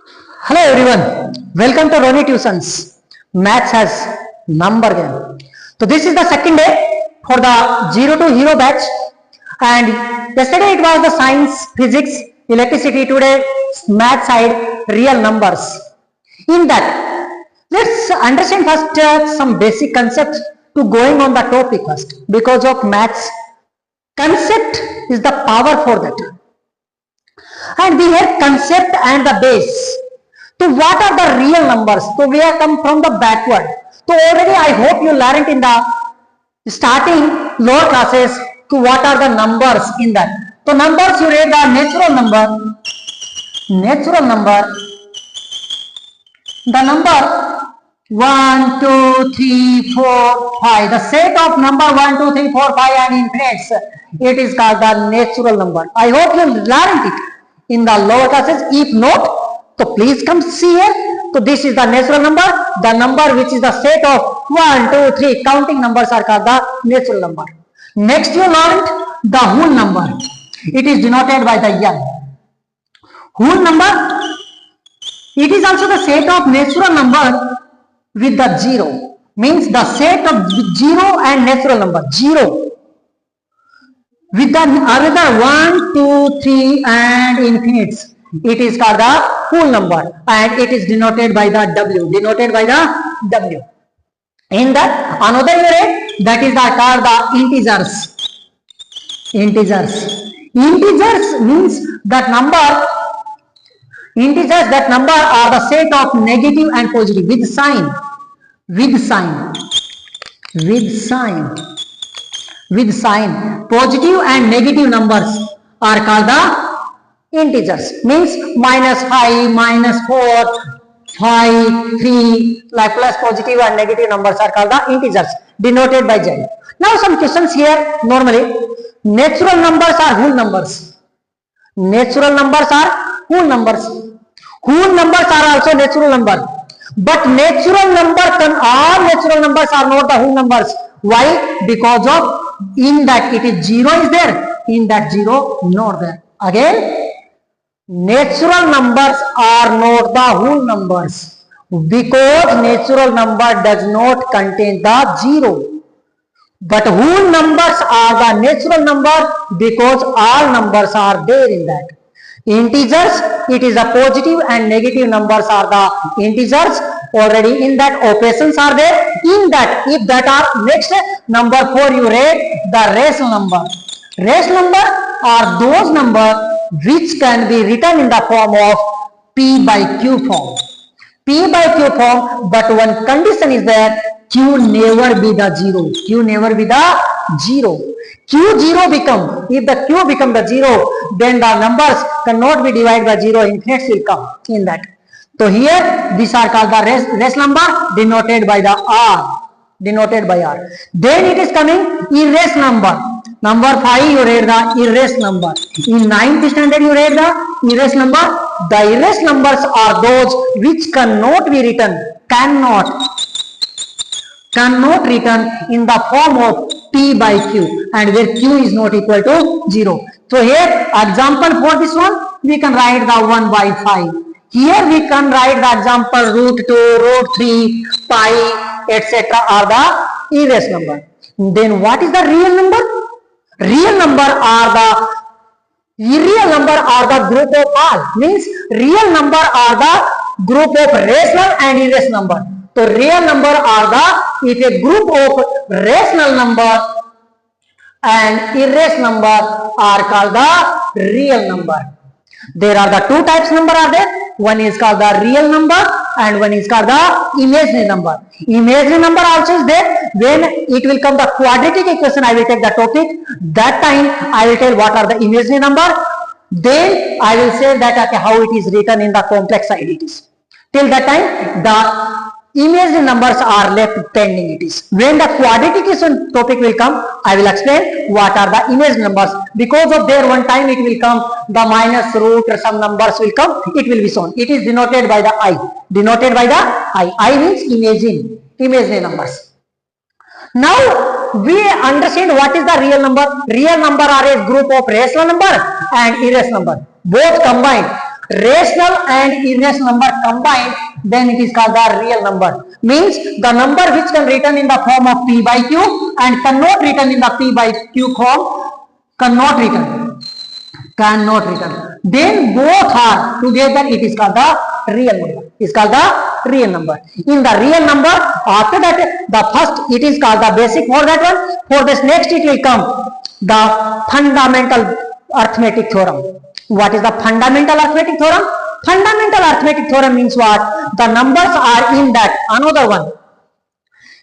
Hello everyone, welcome to Roni Tuitions. Maths has number game. So this is the second day for the 0 to hero batch, and yesterday it was the science, physics, electricity. Today math side, real numbers. In that, let's understand first some basic concepts to going on the topic first, because of maths. Concept is the power for that, and we have concept and the base. So what are the real numbers? So we have come from the backward. So already I hope you learned in the starting lower classes to what are the numbers in that. So numbers you read the natural number, the number 1, 2, 3, 4, 5. The set of number 1, 2, 3, 4, 5 and infinites. It is called the natural number. I hope you learned it in the lower classes. If not, so please come see here. So this is the natural number. The number which is the set of 1, 2, 3 counting numbers are called the natural number. Next you learned the whole number. It is denoted by the N. Whole number. It is also the set of natural number with the 0. Means the set of 0 and natural number 0. With the another 1, 2, 3 and infinites. It is called the whole number, and it is denoted by the W. Denoted by the W. In that another unit, that is called the integers. Integers means that number. Integers, that number are the set of negative and positive with sign. Positive and negative numbers are called the integers. Means -5, -4, 5, 3, like plus positive and negative numbers are called the integers, denoted by Z. Now some questions here. Normally, natural numbers are whole numbers. Natural numbers are whole numbers. Whole numbers are also natural number. But natural number all natural numbers are not the whole numbers. Why? Because of in that it is 0 is there, in that 0 not there. Again, natural numbers are not the whole numbers, because natural number does not contain the 0. But whole numbers are the natural number because all numbers are there in that. Integers, it is a positive and negative numbers are the integers. Already in that operations are there. In that, if that are next number 4 you read the rational number. Rational number are those numbers which can be written in the form of P by Q form. P by Q form, but one condition is that Q never be the 0. Q never be the 0. Q0 become, if the Q become the 0, then the numbers cannot be divided by 0, infinites will come in that. So here, these are called the rest number, denoted by the R. Denoted by R. Then it is coming erase number. Number 5 you read the erase number. In 9th standard you read the erase number. The erase numbers are those which cannot be written, cannot written in the form of P by Q, and where Q is not equal to 0. So here example for this one, we can write the 1 by 5. Here we can write the example root 2, root 3, pi, etc. are the erase number. Then what is the real number? Real number are the group of all. Means real number are the group of rational and irrational number. So real number are the, if a group of rational number and irrational number are called the real number. There are the two types number are there. One is called the real number and one is called the imaginary number. Imaginary number also is there. When it will come the quadratic equation, I will take the topic. That time I will tell what are the imaginary number. Then I will say that okay, how it is written in the complex side it is. Till that time the imaginary numbers are left pending it is. When the quadratic equation topic will come, I will explain what are the imaginary numbers. Because of there one time it will come the minus root or some numbers will come, it will be shown. It is denoted by the I. Denoted by the I. I means imaginary numbers. Now we understand what is the real number. Real number are a group of rational number and irrational number, both combined. rational and irrational number combined, then it is called the real number. Means the number which can written in the form of p by q and cannot written in the p by q form, cannot written. Then both are together, it is called the real number. It is called the real number. In the real number, after that, the first it is called the basic for that one. For this next it will come the fundamental arithmetic theorem. What is the fundamental arithmetic theorem? Fundamental arithmetic theorem means what? The numbers are in that another one.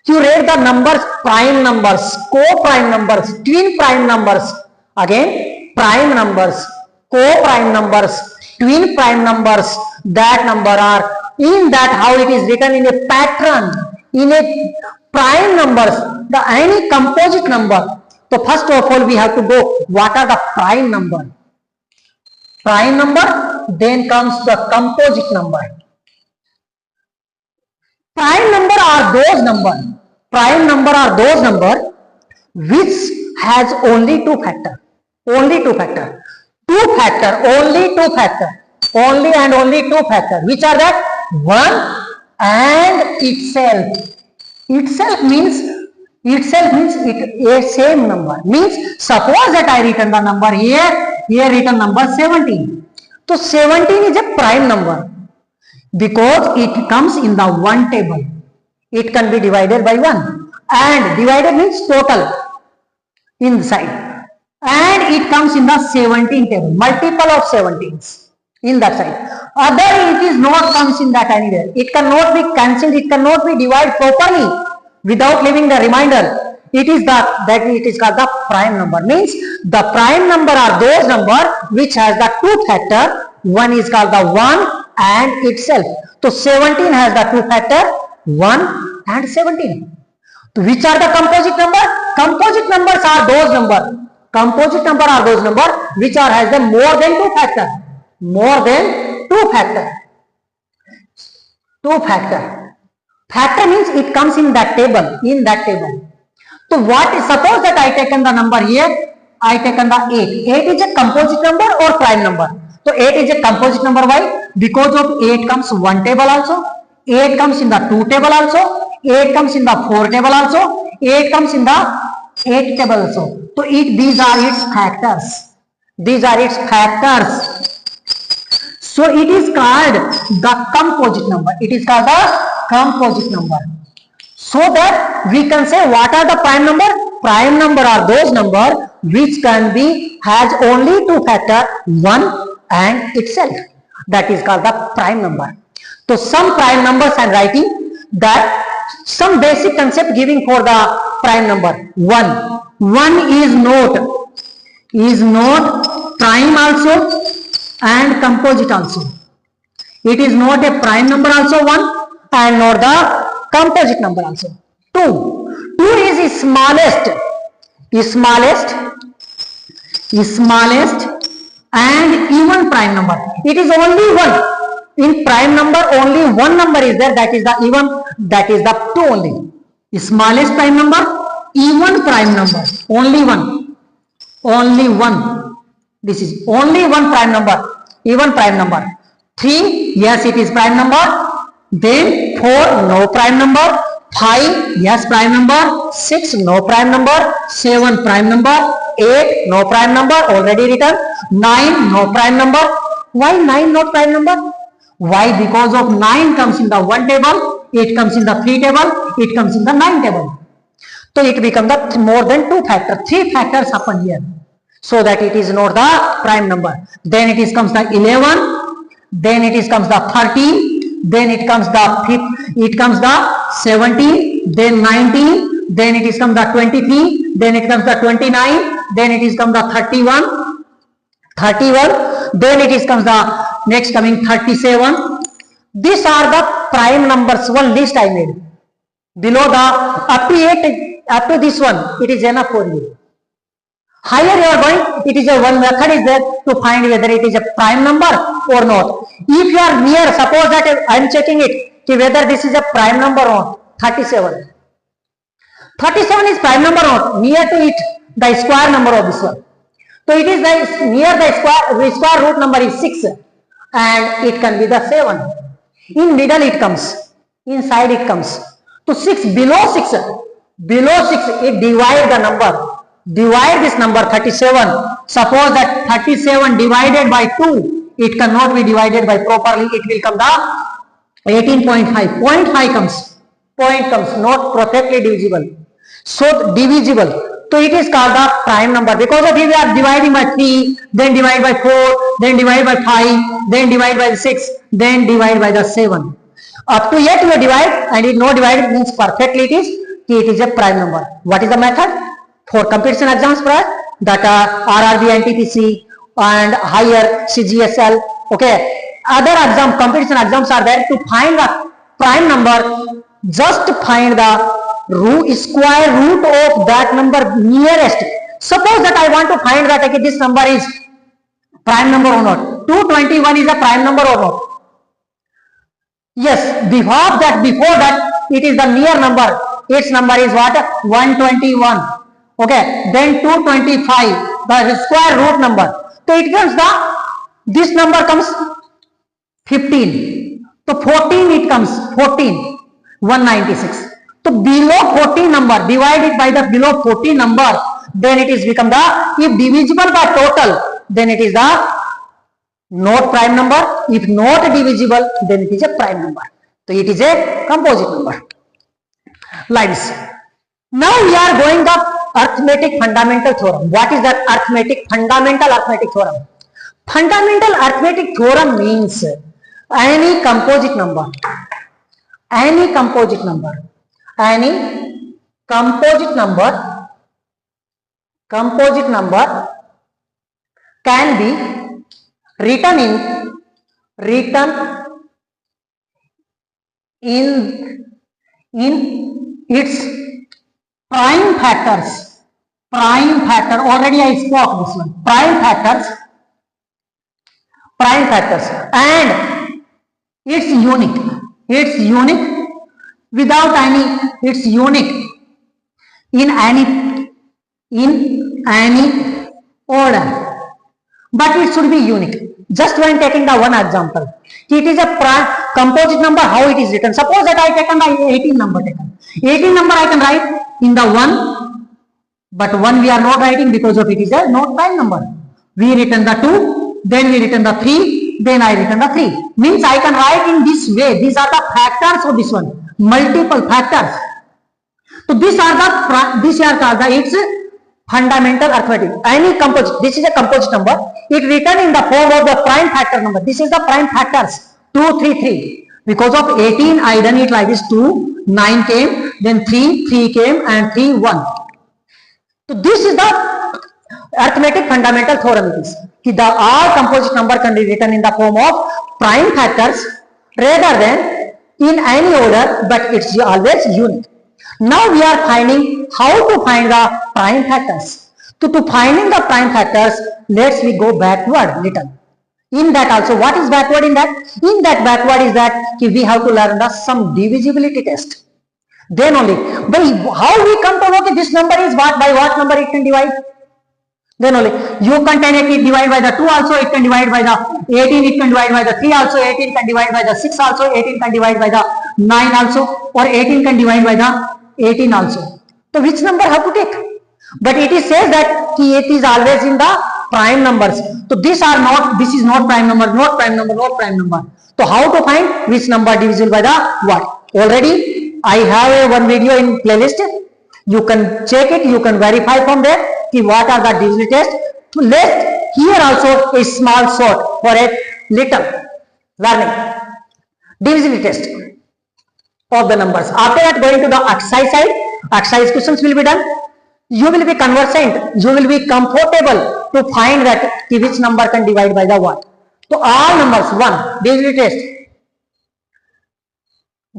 You read the numbers, prime numbers, co-prime numbers, twin prime numbers. Again, prime numbers, co-prime numbers, twin prime numbers, that number are in that how it is written in a pattern, in a prime numbers, the any composite number. So first of all we have to go, what are the prime number? Prime number, then comes the composite number. Prime number are those number. Prime number are those number which has only two factor. Only two factor. Only two factor. Only and only two factor. Which are that? 1 and itself. Itself means it a same number. Means suppose that I written the number here written number 17. So 17 is a prime number because it comes in the one table. It can be divided by 1 and divided means total inside, and it comes in the 17 table, multiple of 17s in that side. Other it is not comes in that anywhere. It cannot be cancelled, it cannot be divided properly without leaving the remainder. It is that it is called the prime number. Means the prime number are those number which has the two factor. One is called the 1 and itself. So 17 has the two factor 1 and 17. So which are the composite number? Composite numbers are those number. Composite number are those number which are has the more than two factor. More than two factor. Two factor. Factor means it comes in that table. In that table. So what is, suppose that I taken the number here, I taken the 8. 8 is a composite number or prime number. So 8 is a composite number. Why? Because of 8 comes one table also, 8 comes in the 2 table also, 8 comes in the 4 table also, 8 comes in the 8 table also. So these are its factors. These are its factors. So it is called the composite number. It is called the composite number. So that we can say what are the prime number? Prime number are those number which can be has only two factor 1 and itself. That is called the prime number. So some prime numbers I am writing that some basic concept giving for the prime number. 1. 1 is not prime also and composite also. It is not a prime number also 1 and not the composite number also. 2. 2 is smallest and even prime number. It is only 1. In prime number only one number is there, that is the even, that is the 2 only. Smallest prime number, even prime number, only 1. Only 1. This is only one prime number, even prime number. 3, yes it is prime number. Then 4, no prime number. 5, yes prime number. 6, no prime number. 7, prime number. 8, no prime number, already written. 9, no prime number. Why 9 not prime number? Why? Because of 9 comes in the 1 table, 8 comes in the 3 table, it comes in the 9 table. So it becomes the more than 2 factor. 3 factors happen here. So that it is not the prime number. Then it is comes the 11, then it is comes the 13, then it comes the 17, then 19, then it is comes the 23, then it comes the 29, then it is comes the 31, then it is comes the next coming 37. These are the prime numbers. One list I made. Below the up to 8, up to this one, it is enough for you. Higher you are going, it is a one method is there to find whether it is a prime number or not. If you are near, suppose that I am checking it, whether this is a prime number or not. 37. 37 is prime number or not. Near to it, the square number of this one. So it is the near the square root number is 6. and it can be the 7. In middle it comes, inside it comes. So 6, below 6, it divide the number. Divide this number 37. Suppose that 37 divided by 2, it cannot be divided by properly. It will come the 18.5. 0.5 comes. Point comes, not perfectly divisible. So divisible. So it is called the prime number, because of it we are dividing by 3, then divide by 4, then divide by 5, then divide by 6, then divide by the 7. Up to 8 you divide, and it no divide means perfectly it is a prime number. What is the method? For competition exams, that RRB, NTPC and higher CGSL, okay. Other competition exams are there. To find the prime number, just find the square root of that number nearest. Suppose that I want to find that okay, this number is prime number or not. 221 is a prime number or not? Yes, before that it is the near number. Its number is what? 121. Okay, then 225, the square root number. So it comes this number comes 15. So 14 it comes 14. 196. So below 14 number, divided by the below 14 number, then it is become the, if divisible by total, then it is the not prime number. If not divisible, then it is a prime number. So it is a composite number. Like this. Now we are going the arithmetic fundamental theorem. What is that fundamental arithmetic theorem? Fundamental arithmetic theorem means any composite number can be written in its prime factors. Already I spoke this one. Prime factors, and it's unique without any, it's unique in any order, but it should be unique. Just when taking the one example, it is a composite number. How it is written? Suppose that I taken the 18 number taken. 18 number I can write in the 1, but 1 we are not writing because of it is a not prime number. We written the 2, then we written the 3, then I written the 3. Means I can write in this way. These are the factors of this one. Multiple factors. So these are called the its fundamental arithmetic. Any composite. This is a composite number. It written in the form of the prime factor number. This is the prime factors. 2, 3, 3. Because of 18, I done it like this. 2, 9 came, then 3 came, and 3, 1. So this is the arithmetic fundamental theorem. It is. The all composite number can be written in the form of prime factors rather than in any order, but it's always unique. Now we are finding how to find the prime factors. To finding the prime factors, let's we go backward little. In that also, what is backward in that? In that backward is that we have to learn the some divisibility test. Then only, but how we come to know that this number is what, by what number it can divide? Then only, you can take it divide by the 2 also, it can divide by the 18, it can divide by the 3 also, 18 can divide by the 6 also, 18 can divide by the 9 also, or 18 can divide by the 18 also. So which number have to take? But it is says that it is always in the prime numbers. So this is not prime number, not prime number, not prime number. So how to find which number divisible by the what? Already I have one video in playlist. You can check it, you can verify from there what are the divisibility tests. Let's here also a small short for a little learning. Divisibility test of the numbers. After that, going to the exercise side, exercise questions will be done. You will be conversant, you will be comfortable to find that which number can divide by the what. So all numbers, 1, divisibility test.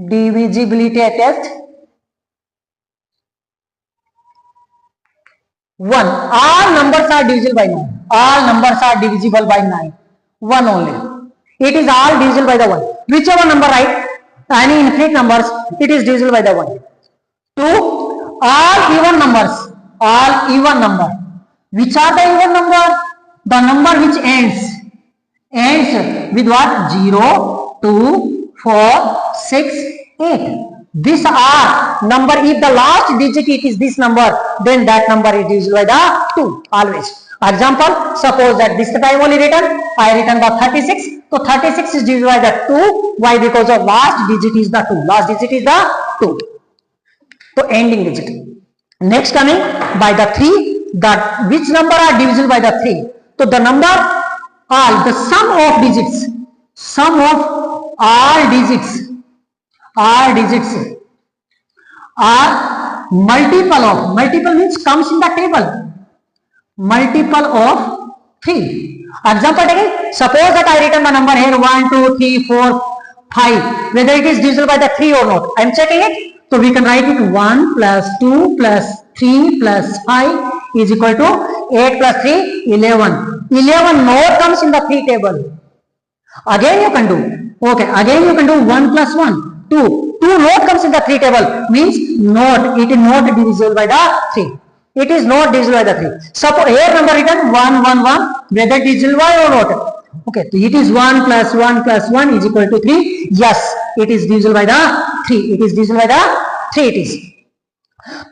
Divisibility test 1. All numbers are divisible by 9. All numbers are divisible by 9. 1 only. It is all divisible by the 1. Whichever number right, any infinite numbers, it is divisible by the 1. 2. All even numbers. All even number. Which are the even number? The number which ends ends with what? 0, 2, 4, 6, 8. These are number. If the last digit it is this number, then that number is divisible by the 2 always. Example, suppose that this time only written, I written the 36. So 36 is divisible by the 2. Why? Because of last digit is the 2. Last digit is the 2. So ending digit. Next coming by the 3. That which number are divisible by the 3? So the number all the sum of digits. Sum of all digits. All digits are multiple of. Multiple means comes in the table. Multiple of 3. Example taking. Suppose that I written the number here 1, 2, 3, 4, 5. Whether it is divisible by the 3 or not. I am checking it. So we can write it 1 plus 2 plus 3 plus 5 is equal to 8 plus 3, 11. 11 not comes in the 3 table. Again you can do. Okay. Again you can do 1 plus 1. 2. 2 not comes in the 3 table. Means not. It is not divisible by the 3. It is not divisible by the 3. Suppose here number written 1, 1, 1. Whether it is divisible by or not. Okay. So it is 1 plus 1 plus 1 is equal to 3. Yes. It is divisible by the 3. It is divisible by the 3 it is.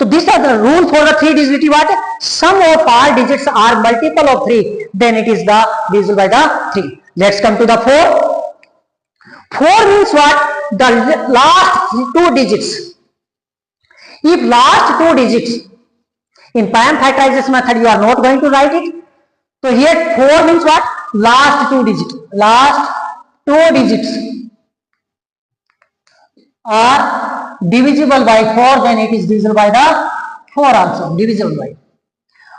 So these are the rule for the 3 divisibility. What? Sum of all digits are multiple of 3. Then it is the divisible by the 3. Let's come to the 4. 4 means what? The last 2 digits. If last 2 digits in prime factorization method you are not going to write it. So here 4 means what? Last 2 digits. Last 2 digits are divisible by 4, then it is divisible by the 4 also. Divisible by.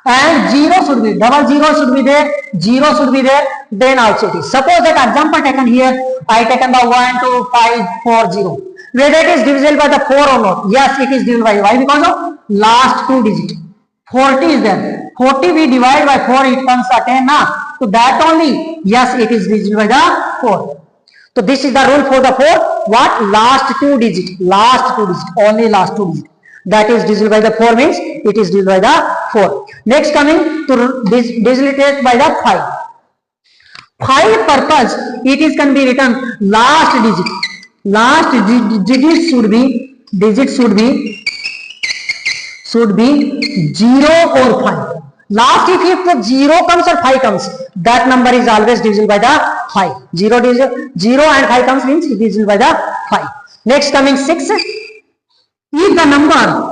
And 0 should be, double 0 should be there, 0 should be there, then also it is. Suppose that example taken here, I taken the 1, 2, 5, 4, 0. Whether it is divisible by the 4 or not. Yes, it is divisible by. Why? Because of last 2 digits. 40 is there. 40 we divide by 4, it comes to 10 now. So that only, yes, it is divisible by the 4. So this is the rule for the 4. What? Last 2 digits. Last 2 digits. Only last 2 digits. That is divisible by the 4 means it is divisible by the 4. Next coming to divisible by the 5. 5 purpose, it is can be written last digit. Last digit should be 0 or 5. Last if the 0 comes or 5 comes, that number is always divisible by the 5. 0 and 5 comes means it is divisible by the 5. Next coming 6. If the number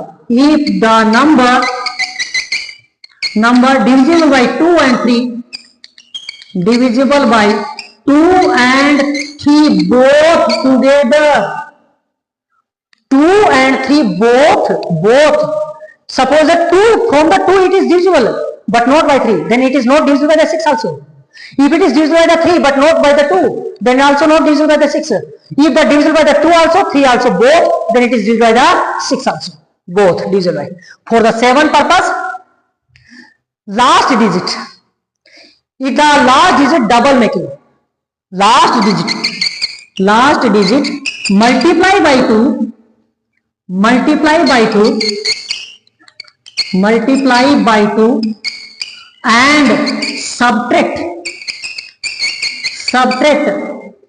divisible by 2 and 3, divisible by 2 and 3 both together, 2 and 3 both. Suppose that 2 from the 2 it is divisible but not by 3, then it is not divisible by the 6 also. If it is divisible by the 3 but not by the 2, then also not divisible by the 6. If the divisible by the 2 also, 3 also, both, then it is divisible by the 6 also. Both divisible by. For the 7 purpose, last digit. If the last digit double making. Last digit multiply by 2 and subtract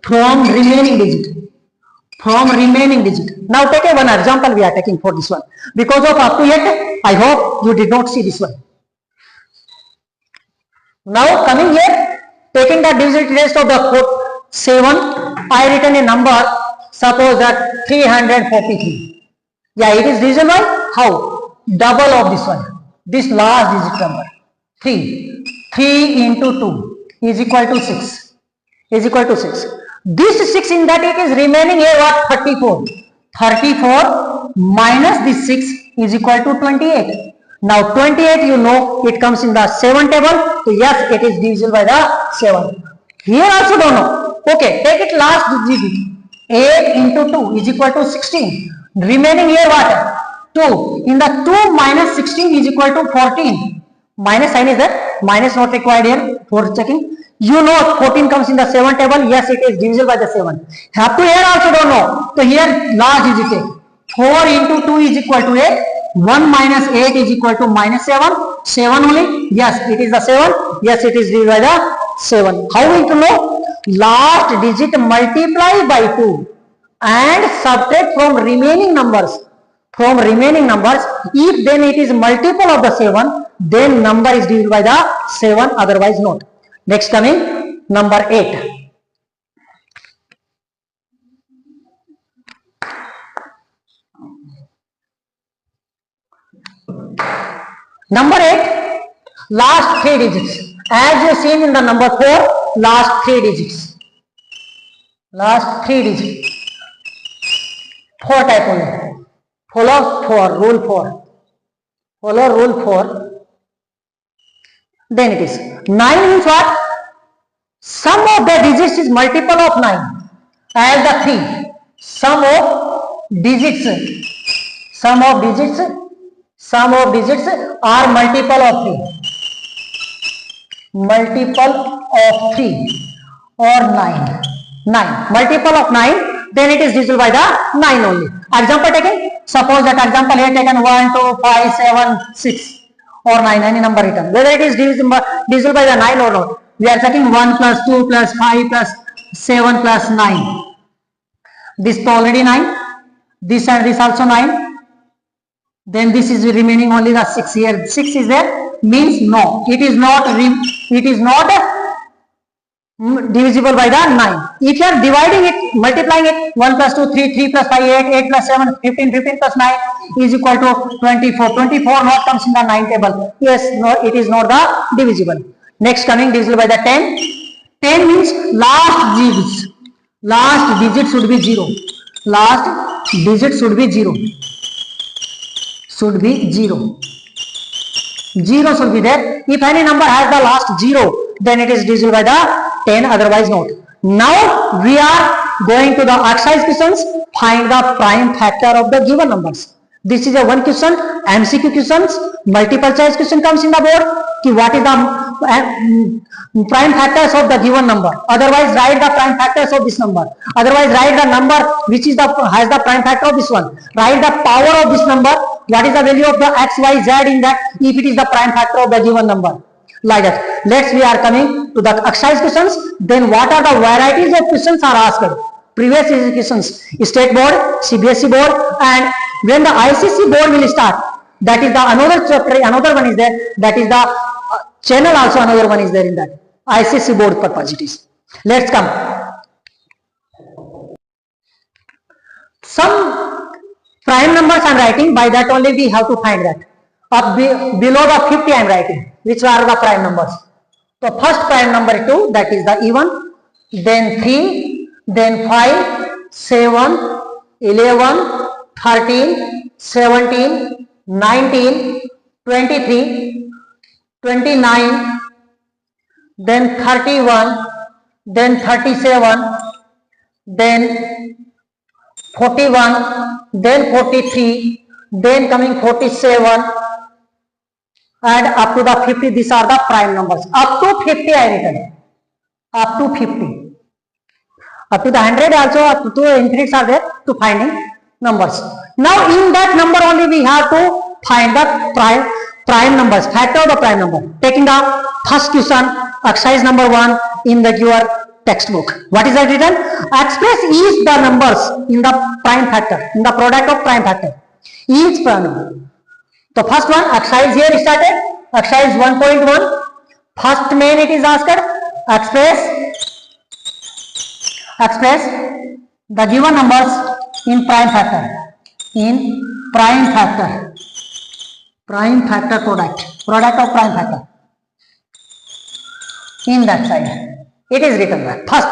from remaining digit. Now take one example we are taking for this one. Because of up to yet, I hope you did not see this one. Now coming here, taking the divisibility test of the 7, I written a number, suppose that 343. Yeah, it is divisible by how? Double of this one. This last digit number. 3. 3 into 2 is equal to 6. This 6 in that it is remaining here what? 34. 34 minus this 6 is equal to 28. Now 28 you know it comes in the 7 table. So yes, it is divisible by the 7. Here also don't know. Okay, take it last digit. 8 into 2 is equal to 16. Remaining here what? 2. In the 2 minus 16 is equal to 14. Minus sign is there. Minus not required here for checking. You know 14 comes in the 7 table. Yes, it is divisible by the 7. Have to here also don't know. So here last digit 4 into 2 is equal to 8. 1 minus 8 is equal to minus 7. 7 only. Yes, it is the 7. Yes, it is divisible by the 7. How we to know? last digit multiply by 2 and subtract from remaining numbers. From remaining numbers, if then it is multiple of the 7, then number is divisible by the 7, otherwise not. Next coming number 8. Number 8, last 3 digits. As you seen in the number 4, last 3 digits. Last 3 digits. 4 type only. Follow 4, rule 4. Follow rule 4. Then it is 9 means what? Sum of the digits is multiple of 9. As the 3. Sum of digits. Sum of digits are multiple of 3. Multiple of 3 or 9. 9. Multiple of 9, then it is divisible by the 9 only. Example taken. Suppose that example here taken 1, 2, 5, 7, 6 or 9, any number written. Whether it is divisible by the 9 or not. We are checking 1 plus 2 plus 5 plus 7 plus 9. This is already 9. This and this also 9. Then this is remaining only the 6 here. 6 is there. Means no. It is not divisible by the 9. If you are dividing it, multiplying it, 1 plus 2, 3, 3 plus 5, 8, 8 plus 7, 15, 15 plus 9 is equal to 24. 24 not comes in the 9 table. Yes, no, it is not the divisible. Next coming divisible by the 10. 10 means last digits. Last digit should be 0. Last digit should be 0. Should be 0. 0 should be there. If any number has the last 0, then it is divisible by the 10, otherwise not. Now we are going to the exercise questions. Find the prime factor of the given numbers. This is a one question, MCQ questions, multiple choice question comes in the board. What is the prime factors of the given number? Otherwise write the prime factors of this number. Otherwise write the number which is has the prime factor of this one. Write the power of this number. What is the value of the x, y, z in that if it is the prime factor of the given number. Like that. Let's we are coming to the exercise questions. Then what are the varieties of questions are asked? Previous questions, state board, CBSE board, and when the ICC board will start, that is the another chapter, another one is there. That is the channel also, another one is there in that ICC board purpose it is. Let's come. Some prime numbers I am writing, by that only we have to find that. Up below the 50 I am writing. Which are the prime numbers? So first prime number 2, that is the even, then 3, then 5, 7, 11, 13, 17, 19, 23, 29, then 31, then 37, then 41, then 43, then coming 47, and up to the 50. These are the prime numbers. Up to 50 I written. Up to 50. Up to the 100 also, up to infinites are there to finding numbers. Now in that number only we have to find the prime numbers, factor of the prime number. Taking the first question, exercise number 1 in your textbook. What is that written? Express each the numbers in the prime factor, in the product of prime factor. Each prime number. So first one, exercise here started. Exercise 1.1. First main it is asked. Express the given numbers in prime factor. In prime factor. Prime factor product. Product of prime factor. In that side. It is written there. First.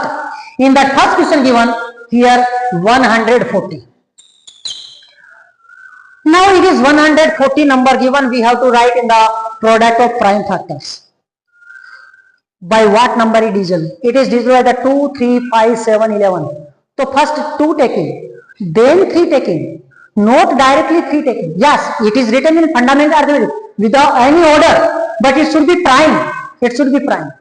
In that first question given here 140. Now it is 140 number given, we have to write in the product of prime factors. By what number it is? It is divisible by the 2, 3, 5, 7, 11. So first 2 taking, then 3 taking, not directly 3 taking. Yes, it is written in fundamental arithmetic without any order, but it should be prime. It should be prime.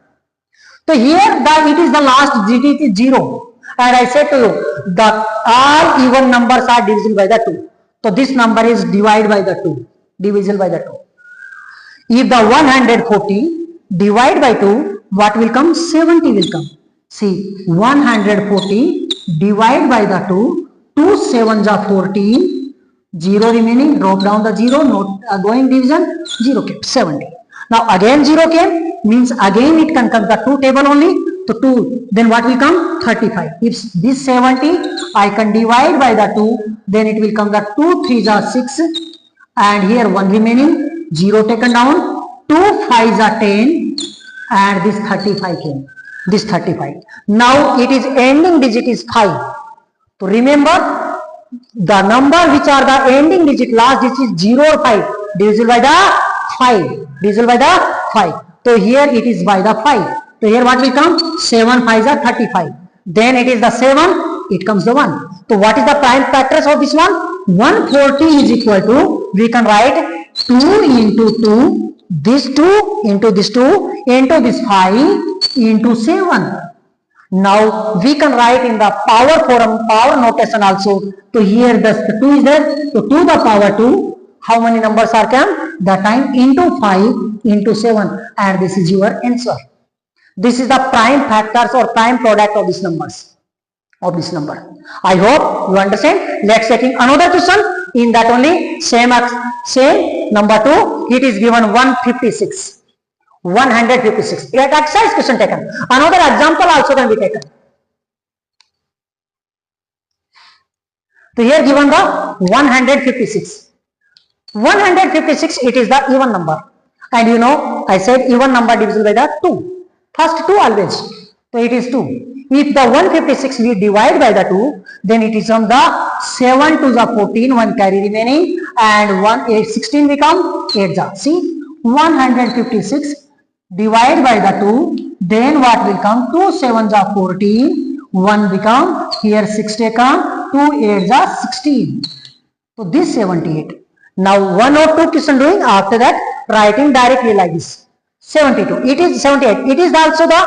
So here it is the last digit is 0. And I said to you, the all even numbers are divisible by the 2. So this number is divided by the 2, divisible by the 2. If the 140 divide by 2, what will come? 70 will come. See, 140 divide by the 2, 2 7s are 14, 0 remaining, drop down the 0, not going division, 0 came, 70. Now again 0 came, means again it can come the 2 table only, so 2, then what will come? 35. If this 70 I can divide by the 2, then it will come the 2 3s are 6, and here 1 remaining, 0 taken down, 2 5s are 10, and this 35 came. This 35. Now it is ending digit is 5. So remember the number which are the ending digit, last digit is 0 or 5, divisible by the 5. Divisible by the 5. So here it is by the 5. So here what will come? 7 5s are 35. Then it is the 7, it comes the 1. So what is the prime factors of this one? 140 is equal to, we can write 2 into 2, this 2 into this 2 into this 5 into 7. Now we can write in the power form, power notation also. So here the 2 is there. So to the power 2, how many numbers are come? The time into 5 into 7, and this is your answer. This is the prime factors or prime product of these numbers. Of this number. I hope you understand. Let's take another question. In that only same number 2, it is given 156. 156. Yet exercise question taken. Another example also can be taken. So here given the 156. 156, it is the even number. And you know, I said even number divisible by the 2. First 2 always. So it is 2. If the 156 we divide by the 2, then it is on the 7 to the 14, 1 carry remaining, and 16 become 8 the. See, 156 divide by the 2, then what will come? 2 7s are 14, 1 become, here 6 come, 2 8s are 16. So this 78. Now 1 or 2 question doing, after that writing directly like this. 72. It is 78. It is also the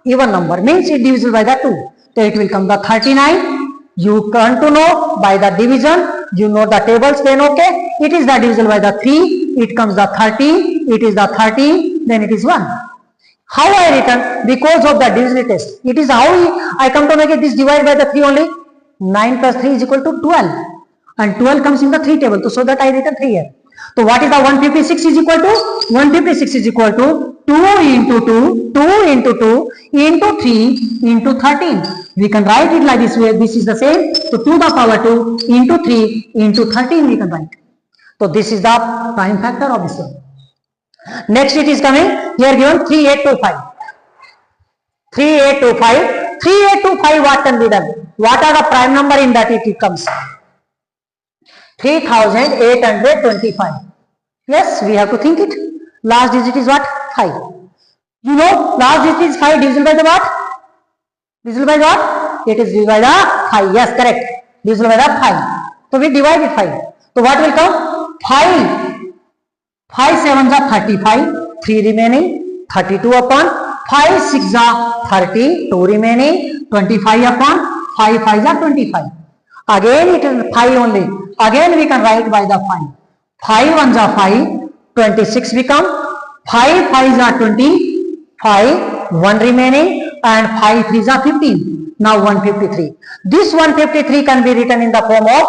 even number, means it divisible by the 2. So it will come the 39. You come to know by the division, you know the tables, then okay. It is the divisible by the 3, it comes the 30, it is the 30, then it is 1. How I written? Because of the division test. It is how I come to make it this divided by the 3 only. 9 plus 3 is equal to 12. And 12 comes in the 3 table, so that I written 3 here. So what is the 156 is equal to? 156 is equal to 2 into 2, 2 into 2 into 3 into 13. We can write it like this way. This is the same. So 2 the power 2 into 3 into 13 we can write. So this is the prime factor of this one. Next it is coming. Here given 3825. 3825. 3825 what can be done? What are the prime number in that it comes? 3825. Yes, we have to think it. Last digit is what? 5. You know, last digit is 5 divisible by the what? Divisible by what? It is divisible by the 5. Yes, correct. Divisible by the 5. So we divide it 5. So what will come? 5. 5 7s are 35. 3 remaining. 32 upon 5 6 are 30. 2 remaining. 25 upon 5 5s are 25. Again it is 5 only. Again we can write by the 5. 5 1s are 5. 26 become. 5 5s are 25. 1 remaining. And 5 3s are 15. Now 153. This 153 can be written in the form of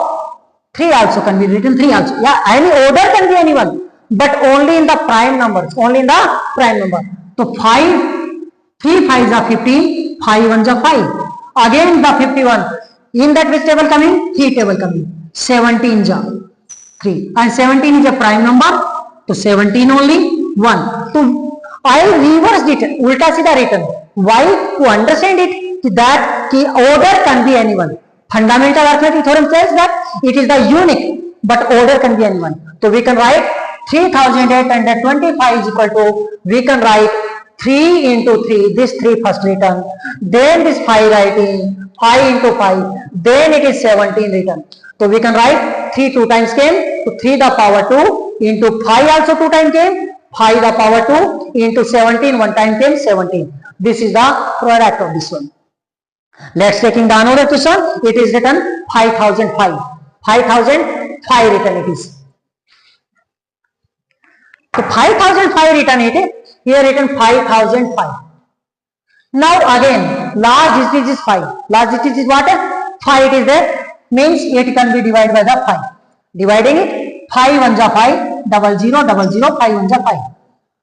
3 also can be written 3 also. Yeah, any order can be anyone. But only in the prime numbers. Only in the prime number. So 5, 3 5s are 15. 5 1s are 5. Again the 51. In that which table coming? 3 table coming. 17 is 3. And 17 is a prime number. So 17 only 1. So I reversed it. Ulta Sida written. Why? To understand it that the order can be anyone. Fundamental arithmetic theorem says that it is the unique, but order can be anyone. So we can write 3825 is equal to, we can write 3 into 3, this 3 first written, then this 5 writing, 5 into 5, then it is 17 written. So we can write 3 2 times came, so 3 the power 2 into 5 also 2 times came, 5 the power 2 into 17 1 time came 17. This is the product of this one. Let's take in the another question. It is written 5005. 5005 written it is. So 5005 written it. Here written 5005. Now again, last digit is 5. Last digit is what? 5 it is there. Means it can be divided by the 5. Dividing it, 5 1 ja 5, 0 0 0 0, 5 1 ja 5.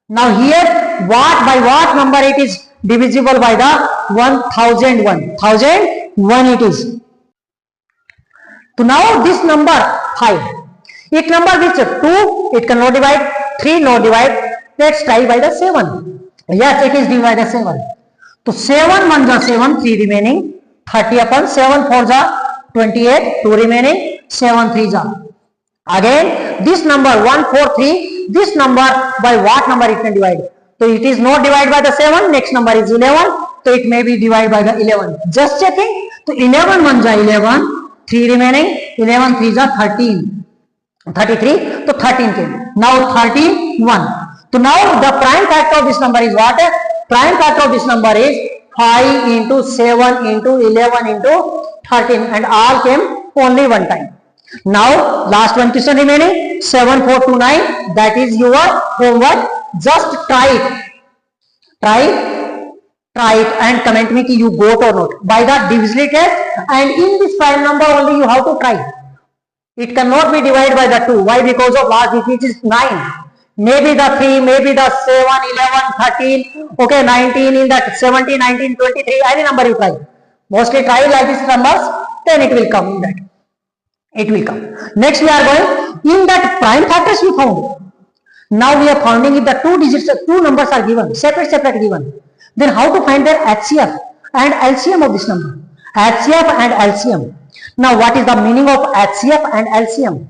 Now here, what by what number it is divisible by the 1001? 1001 it is. So now this number 5. It number which 2, it cannot divide, 3 no divide. Let's try by the 7. Yes, it is divided by 7. So 7 1 ja 7, 3 remaining, 30 upon 7 4 ja 28, 2 remaining, 7 3 ja. Again, this number 143, this number by what number it can divide? So it is not divided by the 7, next number is 11, so it may be divided by the 11. Just checking. So 11 1 ja 11, 3 remaining, 11 3 ja 13, 33, so 13 came. Now 13 1. So now the prime factor of this number is what? Prime factor of this number is 5 into 7 into 11 into 13, and all came only one time. Now last one question remaining, 7 4 2 9. That is your homework. Just try it. Try it and comment me you got or not by the divisibility test. And in this prime number only you have to try. It cannot be divided by the 2. Why? Because of last digit is 9. Maybe the 3, maybe the 7, 11, 13, okay, 19 in that 17, 19, 23, any number you try. Mostly try like these numbers, then it will come in that. It will come. Next we are going, in that prime factors we found. Now we are finding if the two digits, two numbers are given, separate given. Then how to find their HCF and LCM of this number? HCF and LCM. Now what is the meaning of HCF and LCM?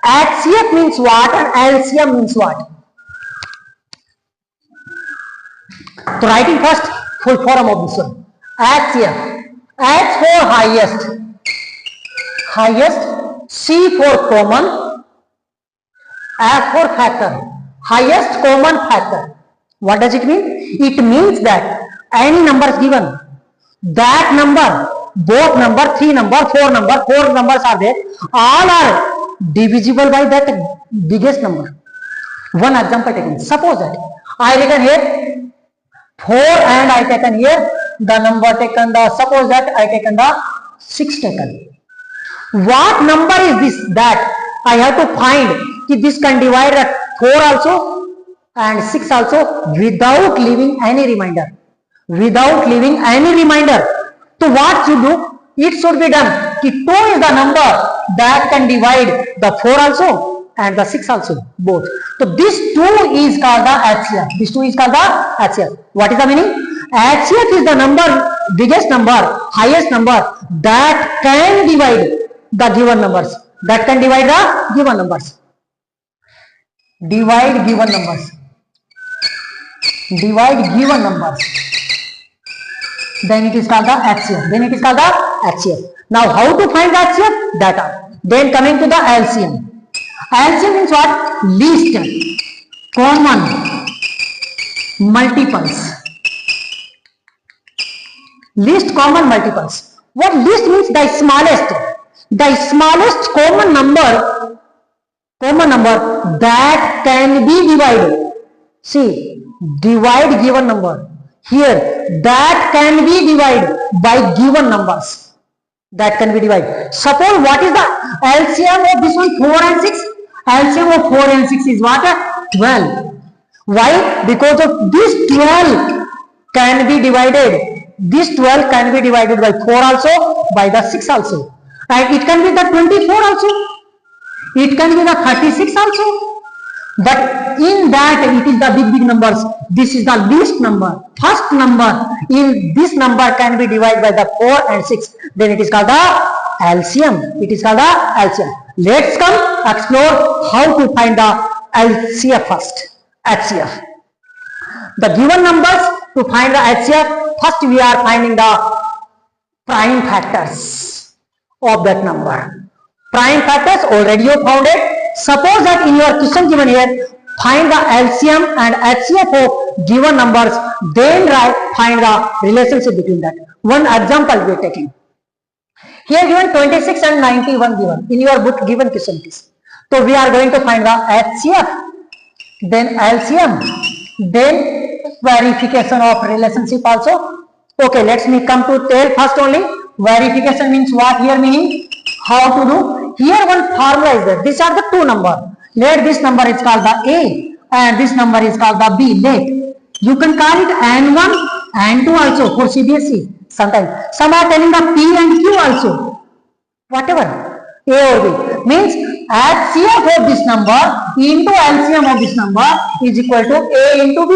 HCF means what and LCM means what? So writing first full form of this one. HCF. H for highest, C for common, F for factor, highest common factor. What does it mean? It means that any number is given, that number, both number, 3 number, 4 number, 4 numbers are there, all are divisible by that biggest number. One example taken. Suppose that I written here 4 and I taken here the number taken the, suppose that I taken the 6 taken. What number is this that I have to find if this can divide at 4 also and 6 also without leaving any remainder. Without leaving any remainder. So what you do? It should be done. 2 is the number that can divide the 4 also and the 6 also, both. So this 2 is called the HCF. This 2 is called the HCF. What is the meaning? HCF is the number, biggest number, highest number that can divide the given numbers. That can divide the given numbers. Divide given numbers. Divide given numbers. Then it is called the HCF. Then it is called the HCF. Now how to find the HCF? Data. Then coming to the LCM. LCM means what? Least common multiples. Least common multiples. What least means? The smallest. The smallest common number that can be divided. See, divide given number. Here, that can be divided by given numbers. That can be divided. Suppose what is the LCM of this one? 4 and 6. LCM of 4 and 6 is what? 12. Why? Because of this 12 can be divided. This 12 can be divided by 4 also, by the 6 also. And it can be the 24 also. It can be the 36 also. But in that it is the big numbers. This is the least number. First number in this number can be divided by the 4 and 6. Then it is called the LCM. It is called the LCM. Let's come explore how to find the LCF first. HCF. The given numbers, to find the HCF, first we are finding the prime factors of that number. Prime factors already you found it. Suppose that in your question given here, find the LCM and HCF of given numbers, then find the relationship between that. One example we are taking. Here given 26 and 91 given in your book given question is. So we are going to find the HCF, then LCM, then verification of relationship also. Okay, let's me come to tell first only. Verification means what here meaning? How to do? Here one formula is there. These are the two number. Let this number is called the A and this number is called the B. Let you can call it N1 and 2 also for CBSE. Sometimes some are telling the P and Q also. Whatever A or B means HCF of this number into LCM of this number is equal to A into B.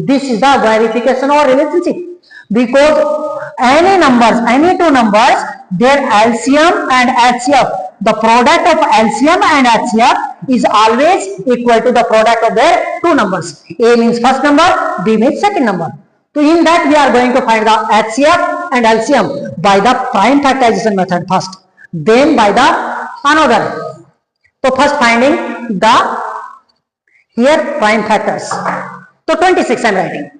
This is the verification or relationship, because any numbers, any two numbers, their LCM and HCF, the product of LCM and HCF is always equal to the product of their two numbers. A means first number, B means second number. So in that we are going to find the HCF and LCM by the prime factorization method first, then by the another. So first finding the here prime factors. So 26 I am writing.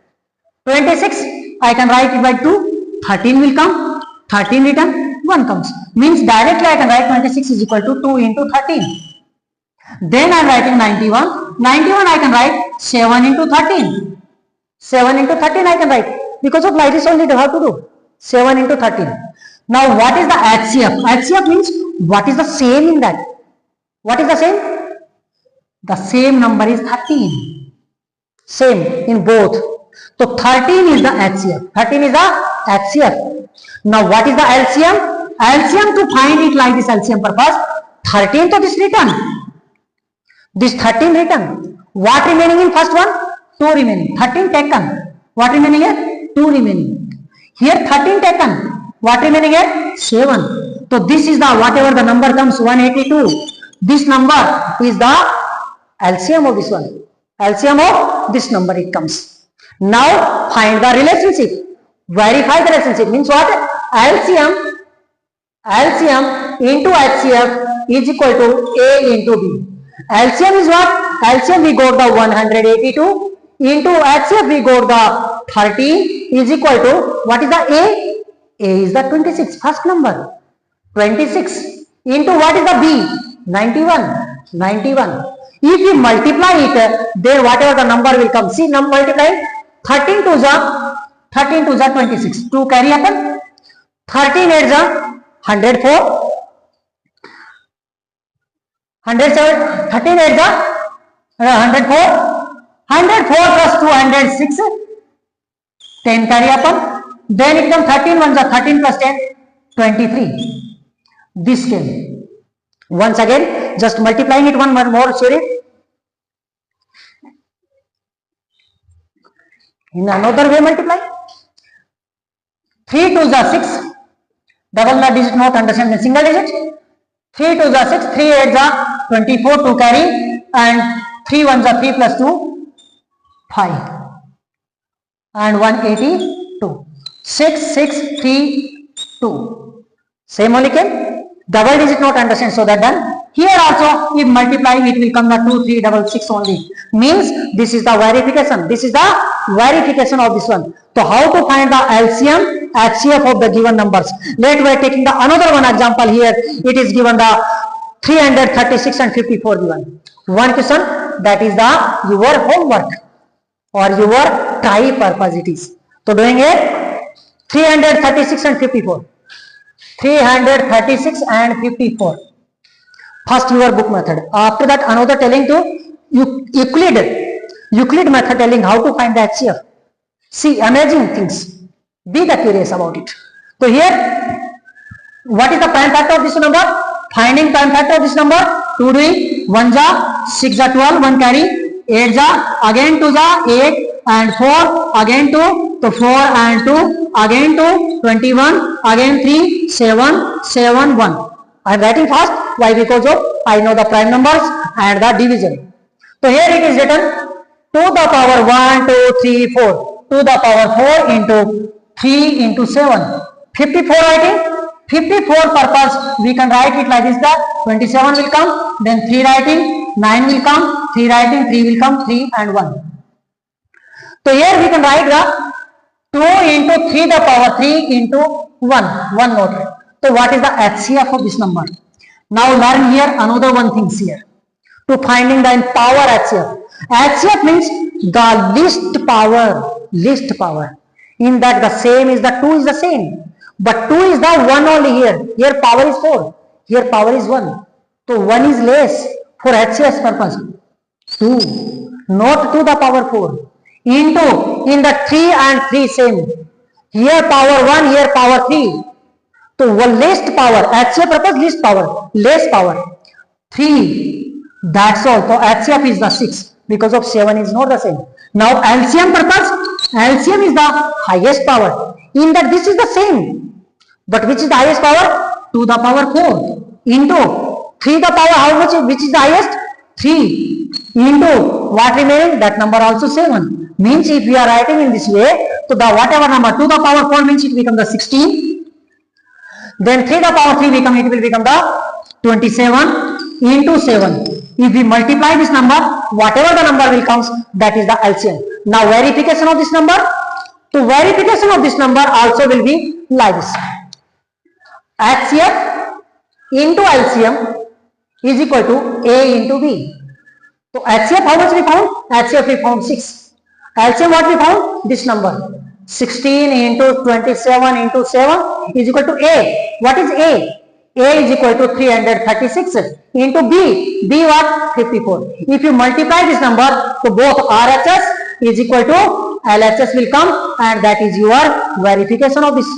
26 I can write it by 2. 13 will come. 13 return 1 comes. Means directly I can write 26 is equal to 2 into 13. Then I am writing 91. 91 I can write 7 into 13. 7 into 13 I can write. Because of like this only I have to do. 7 into 13. Now what is the HCF? HCF means what is the same in that? What is the same? The same number is 13. Same in both. So 13 is the HCF. 13 is the HCF. Now what is the LCM? LCM, to find it like this LCM purpose, 13 to this return. This 13 return. What remaining in first one? 2 remaining. 13 taken. What remaining here? 2 remaining. Here 13 taken. What remaining here? 7. So this is the whatever the number comes 182. This number is the LCM of this one. LCM of this number it comes. Now find the relationship. Verify the relationship means what? LCM into HCF is equal to A into B. LCM is what? LCM we got the 182 into HCF we got the 13 is equal to what is the A? A is the 26 first number. 26 into what is the B? 91. 91. If you multiply it, then whatever the number will come. See, multiply 13 to the 26. 2 carry happen. 13 8 the 104. 107. 13 8 the 104. 104 plus 2 106. 10 carry happen. Then it comes 13 1 the 13 plus 10 23. This came. Once again, just multiplying it one more series. In another way multiply. 3 to the 6. Double the digit not understand the single digit. 3 to the 6. 3 8 the 24 to carry. And 3 1 the 3 plus 2. 5. And 182. 6 6 3 2. Same only came. Double digit not understand, so that done. Here also if multiplying it will come the 2 3 6 only. Means this is the verification. This is the verification of this one. So how to find the LCM, HCF of the given numbers? Let we are taking the another one example here. It is given the 336 and 54 given. One question, that is the your homework or your try purpose it is. So doing it 336 and 54. 336 and 54. First your book method. After that another telling to Euclid method telling how to find the HCF. See, amazing things. Be the curious about it. So here, what is the prime factor of this number? Finding prime factor of this number. 2 doing 1 ja, 6 ja 12, 1 carry, 8 ja, again 2 ja, 8 and 4, again 2, so 4 and 2, again 2, 21, again 3, 7, 7, 1. I am writing fast. Why? Because of I know the prime numbers and the division. So here it is written to the power 1, 2, 3, 4. To the power 4 into 3 into 7. 54 writing. 54 purpose we can write it like this, that 27 will come, then 3 writing, 9 will come, 3 writing, 3 will come, 3 and 1. So here we can write the 2 into 3 the power 3 into 1 note. So what is the HCF of this number? Now learn here another one things here. To finding the power HCF. HCF means the least power. least power. In that the same is the 2 is the same. But 2 is the 1 only here. Here power is 4. Here power is 1. So 1 is less for HCF purpose. 2. Not to the power 4. Into, in the 3 and 3 same. Here power 1, here power 3. So one least power, HCF purpose least power, less power. 3. That's all. So HCF is the 6 because of 7 is not the same. Now LCM purpose, LCM is the highest power. In that this is the same. But which is the highest power? 2 the power 4 into 3 the power how much? Which is the highest? 3 into what remaining? That number also 7. Means if we are writing in this way, so the whatever number 2 the power 4 means it becomes the 16. Then 3 the power 3 it will become the 27 into 7. If we multiply this number, whatever the number will comes, that is the LCM. Now verification of this number. So verification of this number also will be like this. HCF into LCM is equal to A into B. So HCF how much we found? HCF we found 6. LCM what we found? This number. 16 into 27 into 7 is equal to A. What is A? A is equal to 336 into B. B what? 54. If you multiply this number, so both RHS is equal to LHS will come, and that is your verification of this.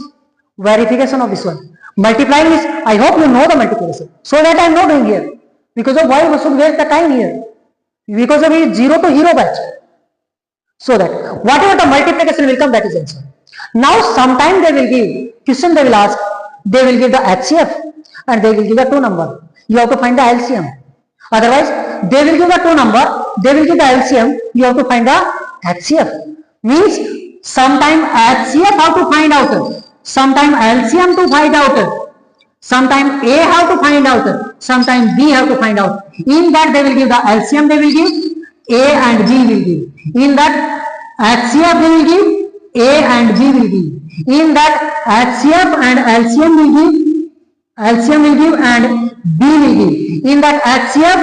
Verification of this one. Multiplying this, I hope you know the multiplication. So that I am not doing here. Because of why we should waste the time here? Because of it 0 to hero batch. So that whatever the multiplication will come, that is answer. Now sometime they will give, question they will ask, they will give the HCF and they will give the 2 number. You have to find the LCM. Otherwise, they will give the 2 number, they will give the LCM, you have to find the HCF. Means sometime HCF how to find out, sometime LCM to find out, sometime A how to find out, sometime B how to find out. In that they will give the LCM, they will give, A and B will give. In that HCF they will give, A and B will give. In that HCF and LCM will give, LCM will give and B will give. In that HCF,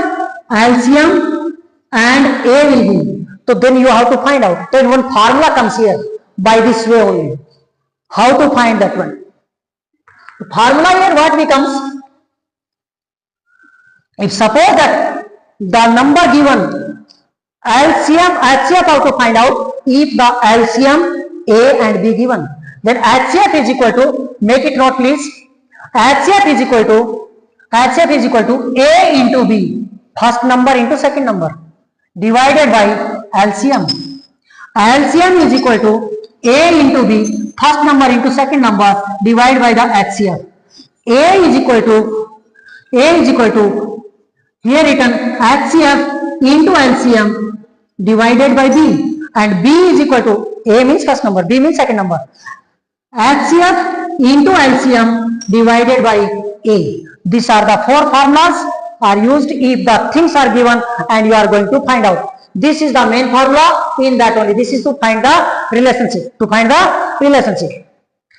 LCM and A will give. So then you have to find out. Then one formula comes here by this way only. How to find that one? The formula here what becomes? If suppose that the number given LCM, HCF how to find out? If the LCM A and B given, then HCF is equal to, make it note please, HCF is equal to A into B, first number into second number, divided by LCM. LCM is equal to A into B, first number into second number, divided by the HCF. A is equal to here written HCF into LCM divided by B, and B is equal to, A means first number, B means second number, HCF into LCM divided by A. These are the 4 formulas are used if the things are given and you are going to find out. This is the main formula, in that only. This is to find the relationship.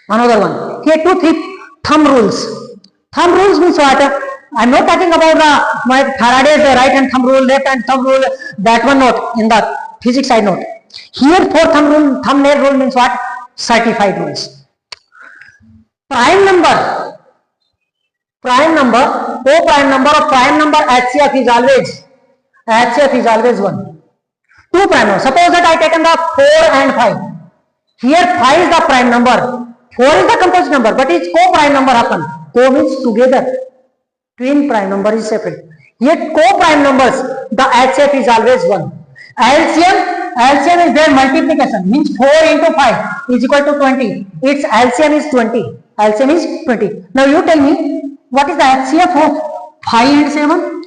Another one. Here 2, 3 thumb rules. Thumb rules means what? I am not talking about my Faraday's right hand thumb rule, left hand thumb rule, that one not, in the physics side note. Here 4 thumbnail rule means what? Certified rules. Prime number, co-prime number or prime number HCF is always 1. 2 prime number. Suppose that I taken the 4 and 5. Here 5 is the prime number, 4 is the composite number, but its co-prime number happen. Co means together. Twin prime number is separate. Yet co-prime numbers, the HCF is always 1. LCM is their multiplication, means 4 into 5 is equal to 20. Its LCM is 20. Now you tell me, what is the HCF of 5 and 7?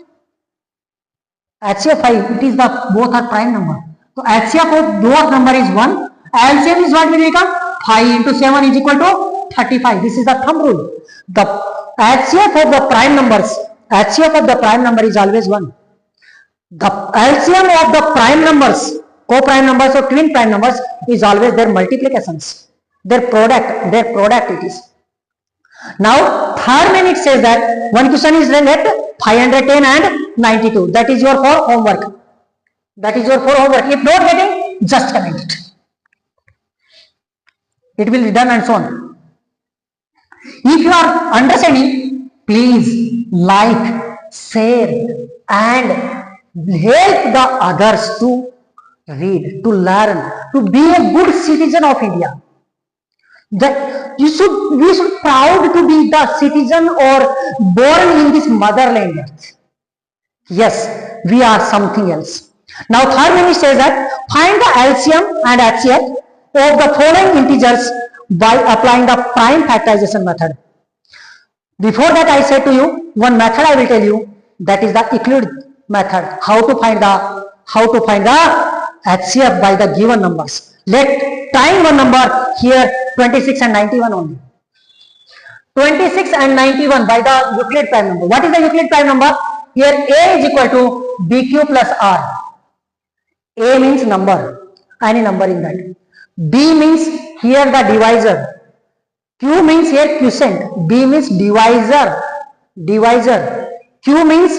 HCF 5, it is the both are prime number. So HCF of both number is 1. LCM is what will become? 5 into 7 is equal to 35. This is the thumb rule. The HCF of the prime number is always 1. The LCM of the prime numbers, co-prime numbers or twin prime numbers is always their multiplications, their product it is. Now third minute says that one question is left 510 and 92. That is your for homework. If not getting, just comment it. It will be done and so on. If you are understanding, please like, share and help the others to read, to learn, to be a good citizen of India. That we should proud to be the citizen or born in this motherland earth. Yes, we are something else. Now third one says that find the LCM and HCF of the following integers by applying the prime factorization method. Before that I said to you one method I will tell you, that is the Euclid method. How to find the HCF by the given numbers. Let find one number here 26 and 91 only. 26 and 91 by the Euclid prime number. What is the Euclid prime number? Here A is equal to BQ plus R. A means number, any number in that. B means here the divisor. Q means here quotient. B means divisor. Q means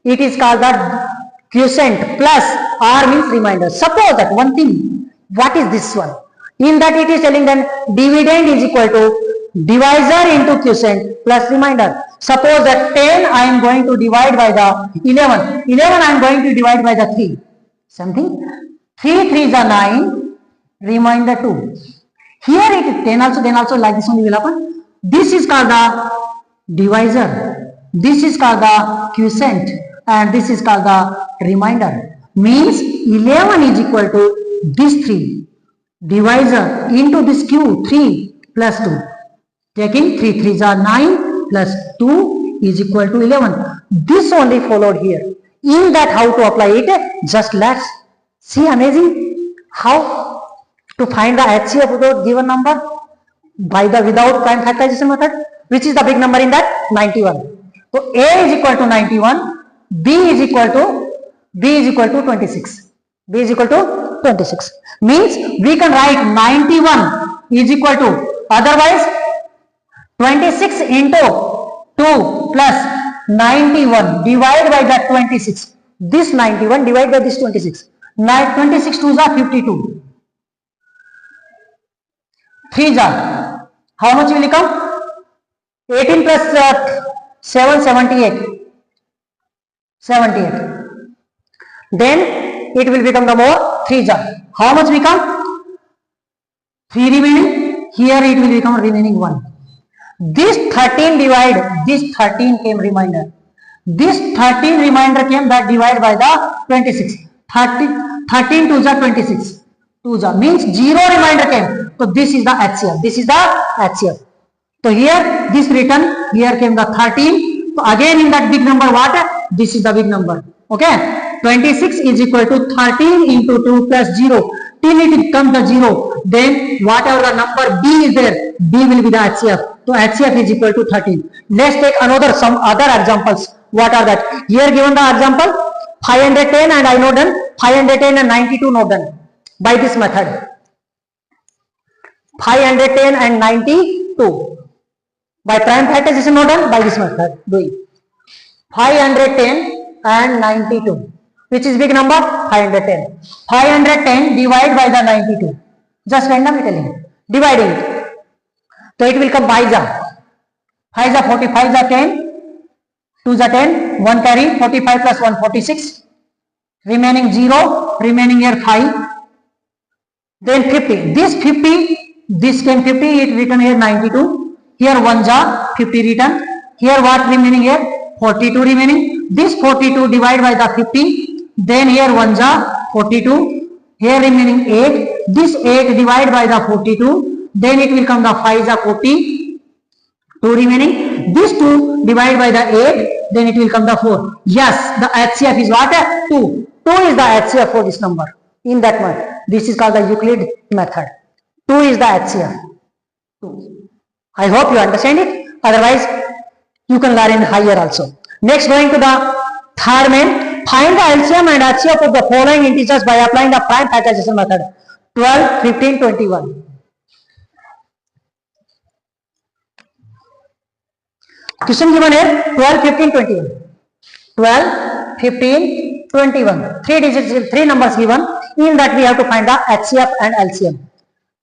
it is called the quotient plus R means remainder. Suppose that one thing, what is this one? In that it is telling that dividend is equal to divisor into quotient plus remainder. Suppose that 10 I am going to divide by the 11. 11 I am going to divide by the 3. Something. 3 3s are 9. Remainder 2. Here it is 10 also, then also like this only will happen. This is called the divisor. This is called the quotient. And this is called the remainder. Means 11 is equal to this 3. Divisor into this q 3 plus 2. Taking 3 3s are 9 plus 2 is equal to 11. This only followed here. In that how to apply it, just let's see. Amazing. How to find the HCF of the given number by the without prime factorization method. Which is the big number in that? 91. So A is equal to 91. B is equal to 26. B is equal to 26. Means we can write 91 is equal to, otherwise 26 into 2 plus 91 divided by that 26. This 91 divided by this 26. 26 2s are 52. 3s are, how much will it come? 18 plus 7, 78. 78. Then it will become the more 3s are. How much become? 3 remaining. Here it will become remaining 1. This 13 divide, this 13 came remainder. This 13 remainder came that divided by the 26. 13 2s are 26. 2s are means 0 remainder came. So this is the HCF. This is the HCF. So here this written, here came the 13. So again in that big number what? This is the big number. Okay. 26 is equal to 13 into 2 plus 0. Till it comes to 0. Then whatever the number B is there, B will be the HCF. So HCF is equal to 13. Let's take some other examples. What are that? Here given the example 510 and I know done. 510 and 92 not done. By this method. 510 and 92. By prime factorization not done. By this method. Doing 510 and 92. Which is big number? 510. 510 divided by the 92. Just randomly telling. Dividing it. So it will come by the 5 is 45 is 10. 2 is 10. 1 carry. 45 plus 1 46. Remaining 0. Remaining here 5. Then 50. This 50. This came 50. It written here 92. Here 1 ja 50 written. Here what remaining here? 42 remaining. This 42 divided by the 50. Then here 1 ja 42. Here remaining 8. This 8 divided by the 42. Then it will come the 5 ja 40. 2 remaining. This 2 divided by the 8. Then it will come the 4. Yes, the HCF is what? 2. 2 is the HCF for this number. In that method. This is called the Euclid method. 2 is the HCF. 2. I hope you understand it. Otherwise, you can learn in higher also. Next, going to the third main. Find the LCM and HCF of the following integers by applying the prime factorization method. 12, 15, 21. Question given here 12, 15, 21. 12, 15, 21. 3 digits, 3 numbers given. In that we have to find the HCF and LCM.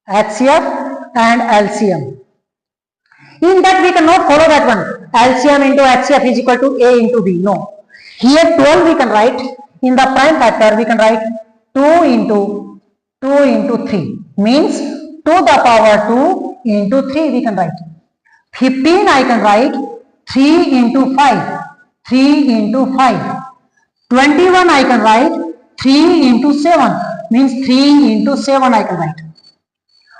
HCF and LCM. In that we cannot follow that one. LCM into HCF is equal to A into B. No. Here 12 we can write. In the prime factor we can write 2 into 3. Means to the power 2 into 3 we can write. 15 I can write 3 into 5. 3 into 5. 21 I can write 3 into 7. Means 3 into 7 I can write.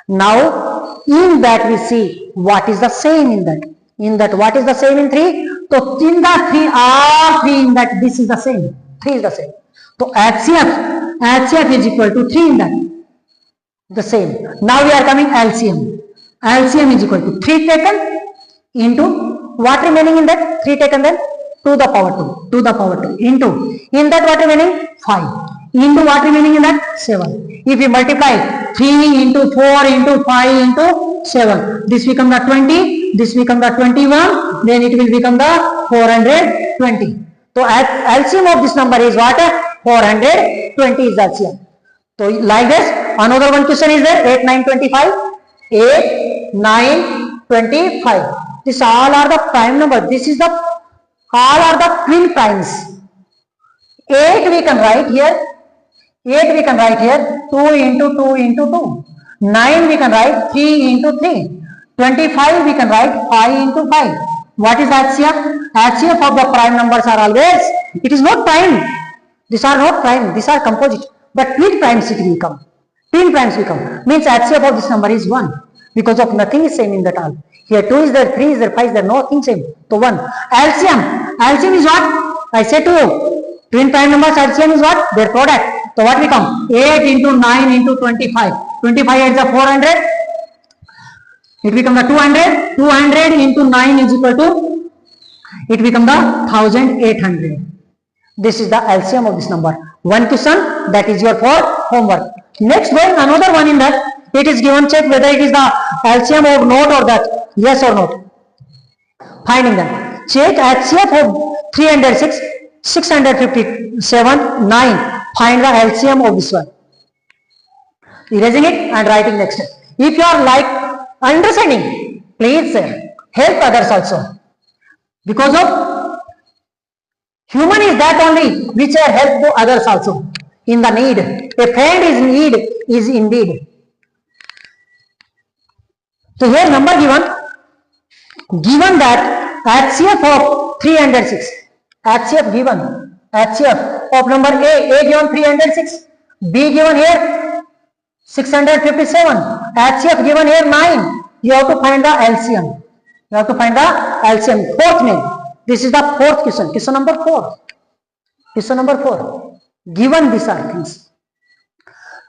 Now in that we see what is the same in that. In that what is the same in 3? So in the 3 are 3 in that this is the same. 3 is the same. So HCF is equal to 3 in that. The same. Now we are coming LCM. LCM is equal to 3 taken into what remaining in that? 3 taken then to the power 2. To the power 2 into in that what remaining? 5. Into what remaining in that? 7. If we multiply 3 into 4 into 5 into 7, this become the 20, this become the 21, then it will become the 420. So LCM of this number is what? 420 is LCM. So like this, another one question is there, 8, 9, 25. 8, 9, 25. This all are the prime number. This is the all are the twin primes. 8 we can write here. 8 we can write here 2 into 2 into 2. 9 we can write 3 into 3. 25 we can write 5 into 5. What is HCF? HCF of the prime numbers are always, it is not prime. These are not prime, these are composite. But twin primes it will come. Twin primes will come. Means HCF of this number is 1. Because of nothing is same in that all. Here 2 is there, 3 is there, 5 is there, nothing same. So 1. LCM. LCM is what? I said to you. Twin prime numbers LCM is what? Their product. So what become? 8 into 9 into 25. 25 adds up 400. It becomes the 200. 200 into 9 is equal to, it becomes the 1800. This is the LCM of this number. One question, that is your for homework. Next one, another one in that, it is given, check whether it is the LCM of not or that. Yes or not. Finding that. Check HCF of 306, 657, 9. Find the LCM of this one. Erasing it and writing next. If you are like understanding, please help others also. Because of human is that only which help to others also in the need. A friend is need is indeed. So here number given that HCF of 306. HCF given. HCF of number A given 306, B given here 657, HCF given here 9. You have to find the LCM. You have to find the LCM. Fourth name. This is the fourth question. Question number 4. Question number 4. Given these are things.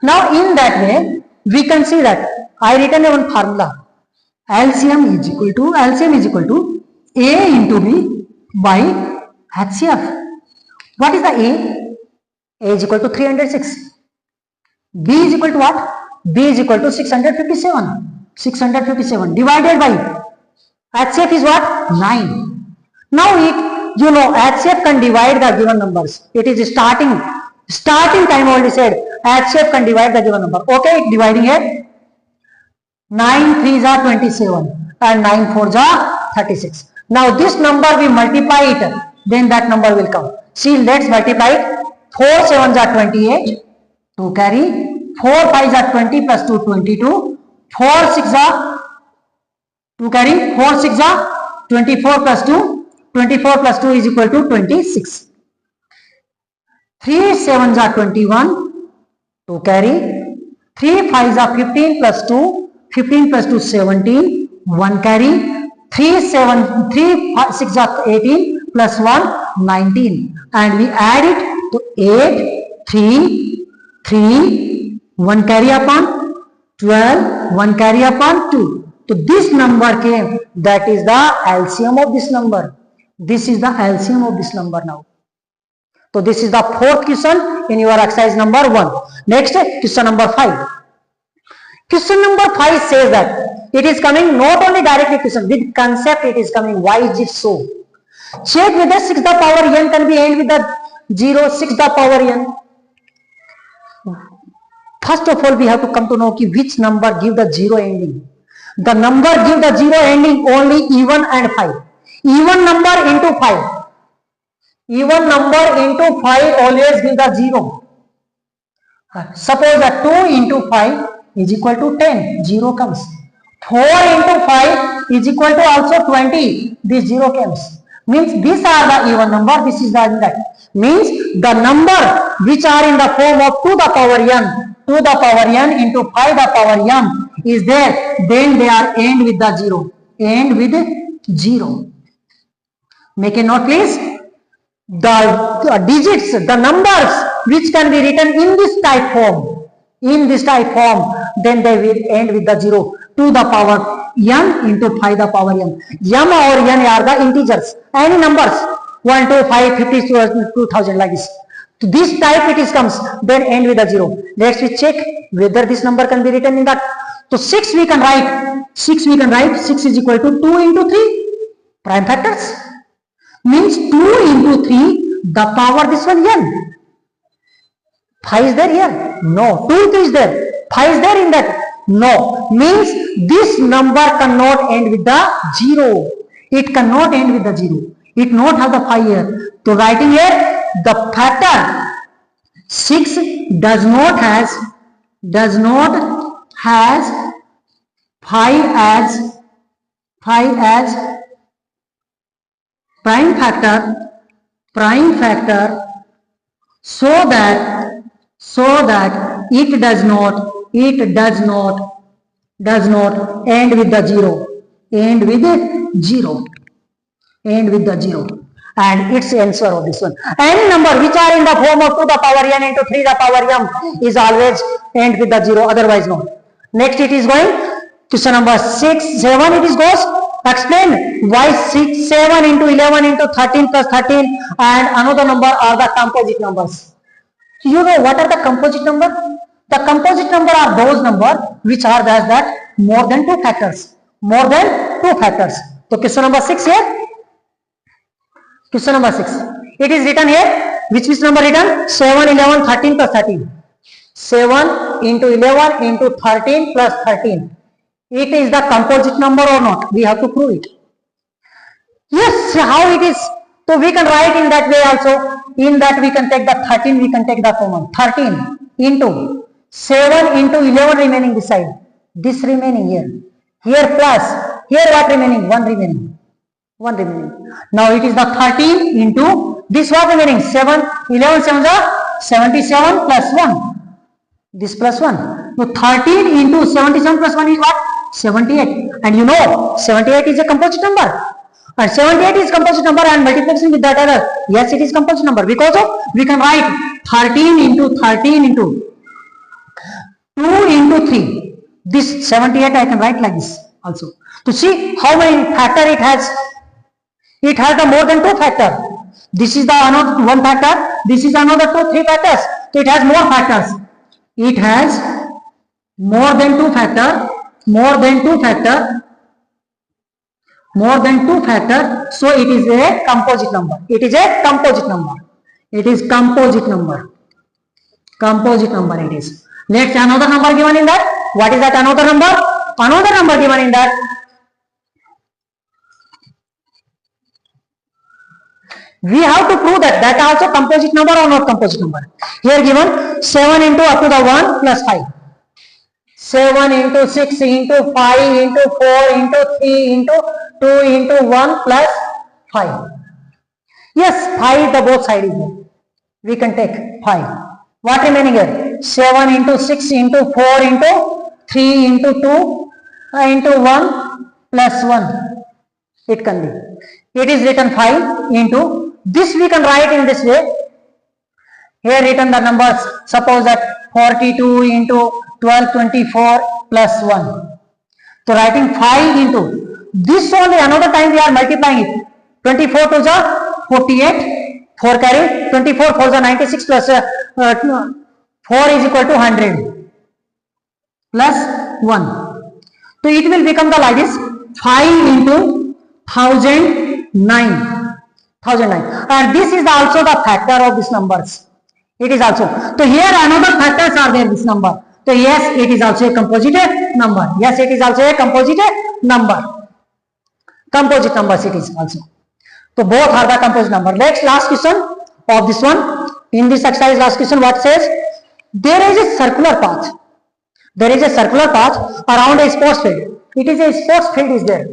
Now in that way, we can see that I written one formula. LCM is equal to A into B by HCF. What is the A? A is equal to 306. B is equal to what? B is equal to 657. 657 divided by HCF is what? 9. Now if you know HCF can divide the given numbers. It is starting time already said HCF can divide the given number. Okay, dividing it. 9 3s are 27 and 9 4s are 36. Now this number we multiply it, then that number will come. See, let's multiply it. 4 7s are 28. 2 carry. 4 5s are 20 plus 2 22. 4 6 are 2 carry. 4 6 are 24 plus 2. 24 plus 2 is equal to 26. 3 7s are 21. 2 carry. 3 5s are 15 plus 2. 15 plus 2 17. 1 carry. 3 6 are 18 plus 1 19. And we add it to 8 3 1 carry upon 12 1 carry upon 2. So this number came, that is the LCM of this number. This is the LCM of this number now. So this is the fourth question in your exercise number 1. Next, question number 5. Question number 5 says that it is coming not only directly question, with concept it is coming. Why is it so? Check whether 6 the power n can be end with the 0, 6 the power n. First of all, we have to come to know which number give the 0 ending. The number give the zero ending only even and 5. Even number into 5. Even number into 5 always give the 0. Suppose that 2 into 5 is equal to 10. 0 comes. 4 into 5 is equal to also 20. This 0 comes. Means these are the even number. This is the that. Means the number which are in the form of 2 the power n. 2 the power n into 5 the power m is there. Then they are end with the 0. End with 0. Make a note please. The digits, the numbers which can be written in this type form, then they will end with the 0. 2 the power n into 5 the power m. M or n are the integers. Any numbers 1, 2, 5, 50, 2000 like this. To this type it is comes, then end with a 0. Let's check whether this number can be written in that. So 6 we can write. 6 we can write. 6 is equal to 2 into 3 prime factors. Means 2 into 3 the power this one n. 5 is there here? No. 2 into is there. 5 is there in that? No. Means this number cannot end with the 0. It cannot end with the 0. It not have the 5 here. So writing here the factor 6 does not has 5 as prime factor so that it does not end with the 0. End with the 0. And its answer of this one. Any number which are in the form of 2 the power n into 3 the power m is always end with the 0, otherwise not. Next it is going question number 6, 7 it is goes. Explain why 6, 7 into 11 into 13 plus 13 and another number are the composite numbers. You know what are the composite number? The composite number are those number which are that more than 2 factors. More than 2 factors. So question number 6 here. Question number 6. It is written here. Which number written? 7, 11, 13 plus 13. 7 into 11 into 13 plus 13. It is the composite number or not? We have to prove it. Yes, how it is? So we can write in that way also. In that we can take the 13, we can take the common. 13 into 7 into 11 remaining this side. This remaining here. Here plus. Here what remaining? 1 remaining. 1 remaining. Now it is the 13 into this what remaining? 7, 11, 7 are 77 plus 1. This plus 1. So 13 into 77 plus 1 is what? 78. And you know 78 is a composite number. And 78 is composite number and multiplication with that error. Yes, it is composite number. Because of we can write 13 into 2 into 3. This 78 I can write like this also. To see how many factor it has. It has the more than 2 factor. This is the another 1 factor. This is another 2, 3 factors. So it has more factors. It has more than 2 factor. More than 2 factor. More than 2 factor. So it is a composite number. It is a composite number. It is composite number. Composite number it is. Let's another number given in that. What is that another number? Another number given in that. We have to prove that also composite number or not composite number. Here given 7 into up to the 1 plus 5. 7 into 6 into 5 into 4 into 3 into 2 into 1 plus 5. Yes, 5 the both side is here. We can take 5. What remaining here? 7 into 6 into 4 into 3 into 2 into 1 plus 1. It can be. It is written 5 into this we can write in this way. Here written the numbers. Suppose that 42 into 1224 plus 1. So writing 5 into this only another time we are multiplying it. 24 to the 48. 4 carry. 24 4 the 96 plus 4 is equal to 100 plus 1. So it will become the like this 5 into 1009. 1009. And this is also the factor of these numbers. It is also. So here another factors are there this number. तो yes, it is also a composite number. Yes, it is also a composite number. Composite numbers it is also. So both are the composite number. Next, last question of this one. In this exercise, last question, what says? There is a circular path. There is a circular path around a sports field. It is a sports field is there.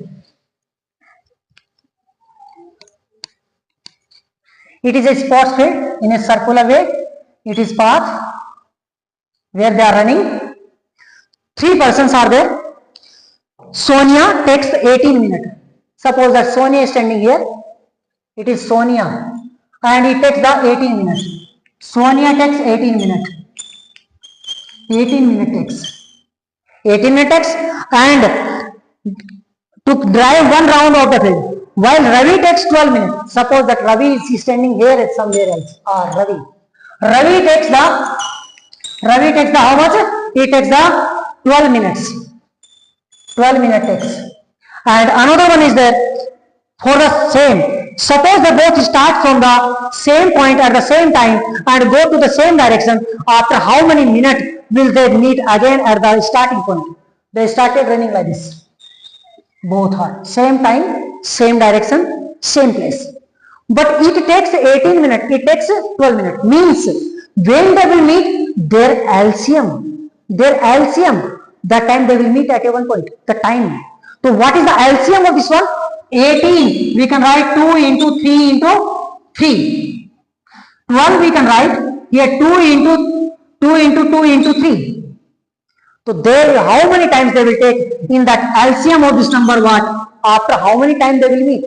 It is a sports field in a circular way. It is path where they are running. 3 persons are there. Sonia takes 18 minutes. Suppose that Sonia is standing here. It is Sonia and it takes the 18 minutes. Sonia takes 18 minutes. 18 minutes takes. 18 minutes takes and to drive one round of the field. While Ravi takes 12 minutes. Suppose that Ravi is standing here at somewhere else. Ravi. Ravi takes the how much? He takes the 12 minutes. 12 minutes takes. And another one is there for the same. Suppose they both start from the same point at the same time and go to the same direction. After how many minutes will they meet again at the starting point? They started running like this. Both are same time, same direction, same place. But it takes 18 minutes, it takes 12 minutes. Means when they will meet, their LCM, that time they will meet at a one point, the time. So what is the LCM of this one? 18. We can write 2 into 3 into 3. 12 we can write here 2 into 2 into 3. So there, how many times they will take in that LCM of this number? What? After how many times they will meet?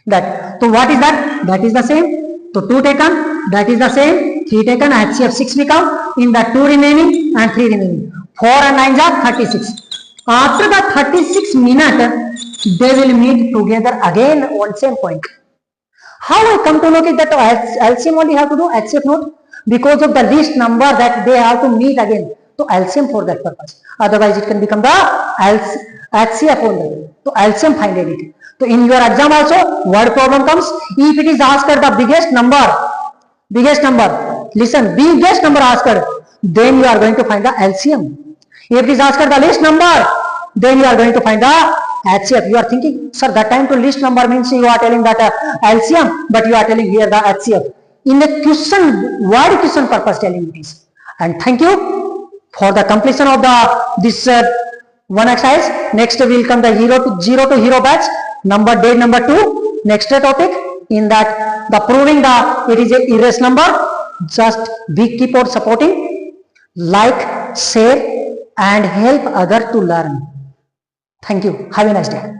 That. So what is that? That is the same. So 2 taken, that is the same. 3 taken, HCF 6 become. In that 2 remaining and 3 remaining. 4 and 9 are 36. After the 36 minutes, they will meet together again on same point. How I come to know that LCM only have to do HCF not? Because of the least number that they have to meet again. So LCM for that purpose. Otherwise it can become the HCF only. So LCM find it. So in your exam also, word problem comes. If it is asked the biggest number, listen, biggest number asked, then you are going to find the LCM. If it is asked the least number, then you are going to find the HCF. You are thinking, sir, that time to least number means you are telling that LCM, but you are telling here the HCF. In the question, word question purpose telling it is. And thank you for the completion of this one exercise. Next will come the 0 to hero batch, day number 2. Next topic, in that the proving it is a erased number. Just keep on supporting, like, share and help others to learn. Thank you. Have a nice day.